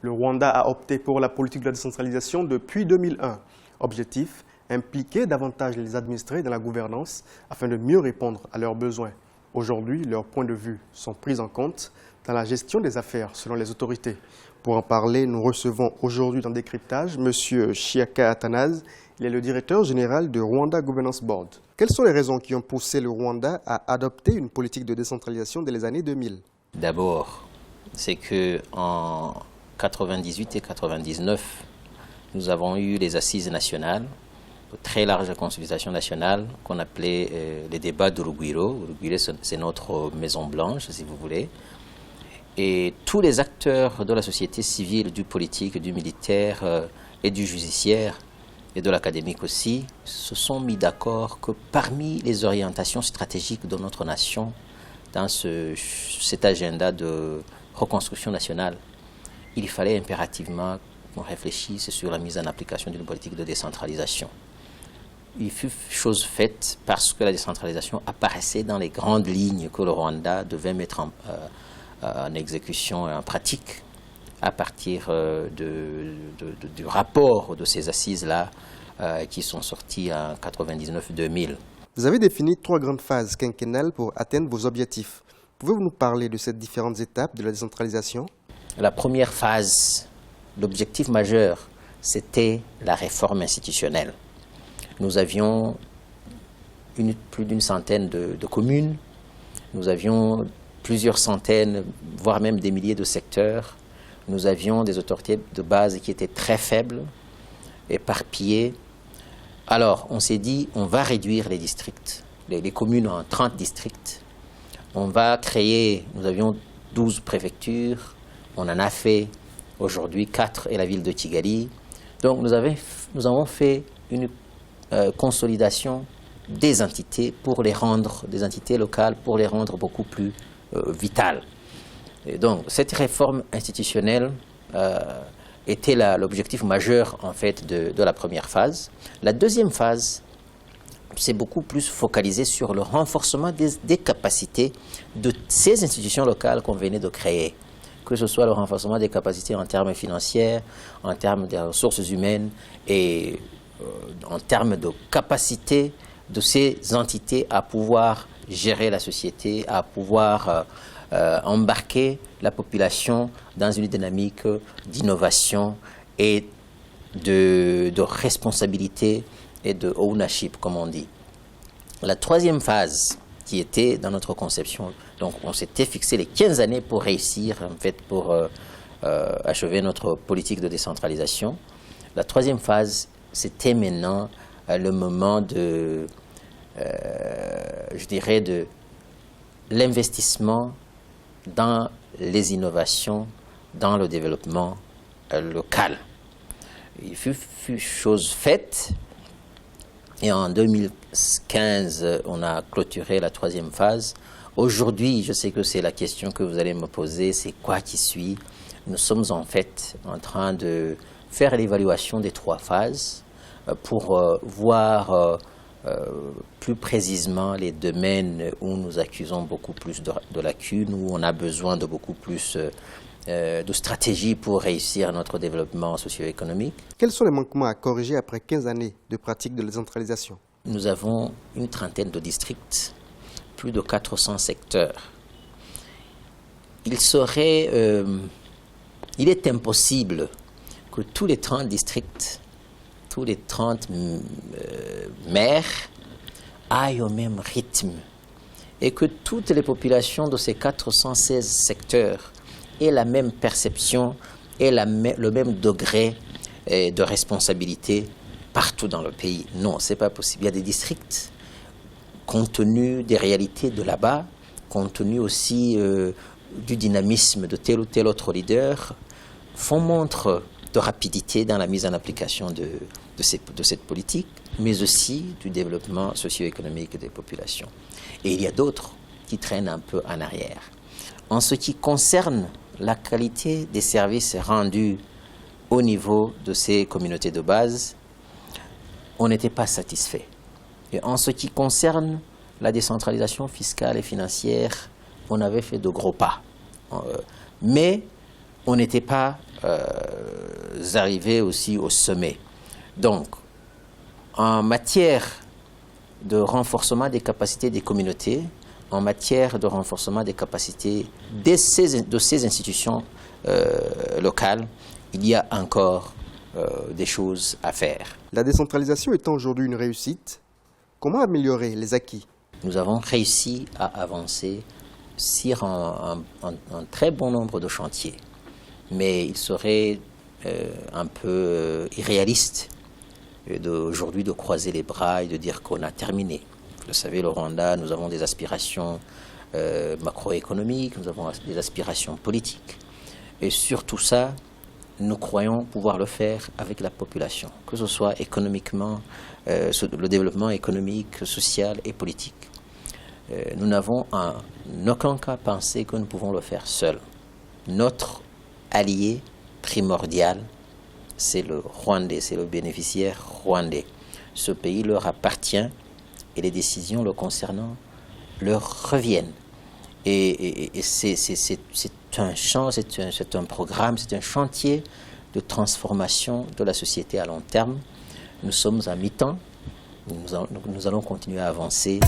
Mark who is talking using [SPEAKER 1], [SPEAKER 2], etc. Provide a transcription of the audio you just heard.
[SPEAKER 1] Le Rwanda a opté pour la politique de la décentralisation depuis 2001. Objectif, impliquer davantage les administrés dans la gouvernance afin de mieux répondre à leurs besoins. Aujourd'hui, leurs points de vue sont pris en compte dans la gestion des affaires selon les autorités. Pour en parler, nous recevons aujourd'hui dans Décryptage M. Chiaka Athanase. Il est le directeur général de Rwanda Governance Board. Quelles sont les raisons qui ont poussé le Rwanda à adopter une politique de décentralisation dès les années 2000?
[SPEAKER 2] D'abord, c'est qu'en 98 et 99, nous avons eu les assises nationales, de très large consultation nationale qu'on appelait les débats d'Urugwiro. Urugwiro, c'est notre Maison Blanche, si vous voulez. Et tous les acteurs de la société civile, du politique, du militaire et du judiciaire, et de l'académique aussi, se sont mis d'accord que parmi les orientations stratégiques de notre nation, dans cet agenda de reconstruction nationale, il fallait impérativement qu'on réfléchisse sur la mise en application d'une politique de décentralisation. Il fut chose faite parce que la décentralisation apparaissait dans les grandes lignes que le Rwanda devait mettre en exécution et en pratique à partir du rapport de ces assises-là qui sont sorties en 99-2000.
[SPEAKER 1] Vous avez défini 3 grandes phases quinquennales pour atteindre vos objectifs. Pouvez-vous nous parler de ces différentes étapes de la décentralisation?
[SPEAKER 2] La première phase, l'objectif majeur, c'était la réforme institutionnelle. Nous avions plus d'une centaine de communes, nous avions plusieurs centaines, voire même des milliers de secteurs. Nous avions des autorités de base qui étaient très faibles, éparpillées. Alors, on s'est dit, on va réduire les districts, les communes en 30 districts. On va créer, nous avions 12 préfectures, on en a fait aujourd'hui 4 et la ville de Kigali. Donc, nous avons fait une consolidation des entités pour les rendre, des entités locales pour les rendre beaucoup plus vitales. Et donc, cette réforme institutionnelle était l'objectif majeur en fait de la première phase. La deuxième phase, c'est beaucoup plus focalisé sur le renforcement des capacités de ces institutions locales qu'on venait de créer, que ce soit le renforcement des capacités en termes financiers, en termes des ressources humaines et en termes de capacité de ces entités à pouvoir gérer la société, à pouvoir embarquer la population dans une dynamique d'innovation et de responsabilité et de ownership, comme on dit. La troisième phase, qui était dans notre conception, donc on s'était fixé les 15 années pour réussir, en fait, pour achever notre politique de décentralisation. La troisième phase, c'était maintenant le moment de, je dirais, de l'investissement dans les innovations, dans le développement local. Il fut chose faite et en 2015, on a clôturé la troisième phase. Aujourd'hui, je sais que c'est la question que vous allez me poser, c'est quoi qui suit? Nous sommes en fait en train de faire l'évaluation des 3 phases pour voir plus précisément les domaines où nous accusons beaucoup plus de lacunes, où on a besoin de beaucoup plus de stratégies pour réussir notre développement socio-économique.
[SPEAKER 1] Quels sont les manquements à corriger après 15 années de pratique de décentralisation?
[SPEAKER 2] Nous avons une trentaine de districts, plus de 400 secteurs. Il est impossible que tous les 30 districts, tous les 30 maires aillent au même rythme et que toutes les populations de ces 416 secteurs aient la même perception et le même degré de responsabilité partout dans le pays. Non, ce n'est pas possible. Il y a des districts, compte tenu des réalités de là-bas, compte tenu aussi du dynamisme de tel ou tel autre leader, font montre de rapidité dans la mise en application de cette politique, mais aussi du développement socio-économique des populations. Et il y a d'autres qui traînent un peu en arrière. En ce qui concerne la qualité des services rendus au niveau de ces communautés de base, on n'était pas satisfait. Et en ce qui concerne la décentralisation fiscale et financière, on avait fait de gros pas. Mais on n'était pas arriver aussi au sommet. Donc, en matière de renforcement des capacités des communautés, en matière de renforcement des capacités de ces institutions locales, il y a encore des choses à faire.
[SPEAKER 1] La décentralisation étant aujourd'hui une réussite, comment améliorer les acquis?
[SPEAKER 2] Nous avons réussi à avancer sur un très bon nombre de chantiers, mais il serait un peu irréaliste aujourd'hui de croiser les bras et de dire qu'on a terminé. Vous savez, le Rwanda, nous avons des aspirations macroéconomiques, nous avons des aspirations politiques. Et sur tout ça, nous croyons pouvoir le faire avec la population, que ce soit économiquement, le développement économique, social et politique. Nous n'avons en aucun cas pensé que nous pouvons le faire seuls. Notre allié primordial, c'est le Rwandais, c'est le bénéficiaire rwandais. Ce pays leur appartient et les décisions le concernant leur reviennent. Et c'est un champ, c'est un programme, c'est un chantier de transformation de la société à long terme. Nous sommes à mi-temps, nous allons continuer à avancer.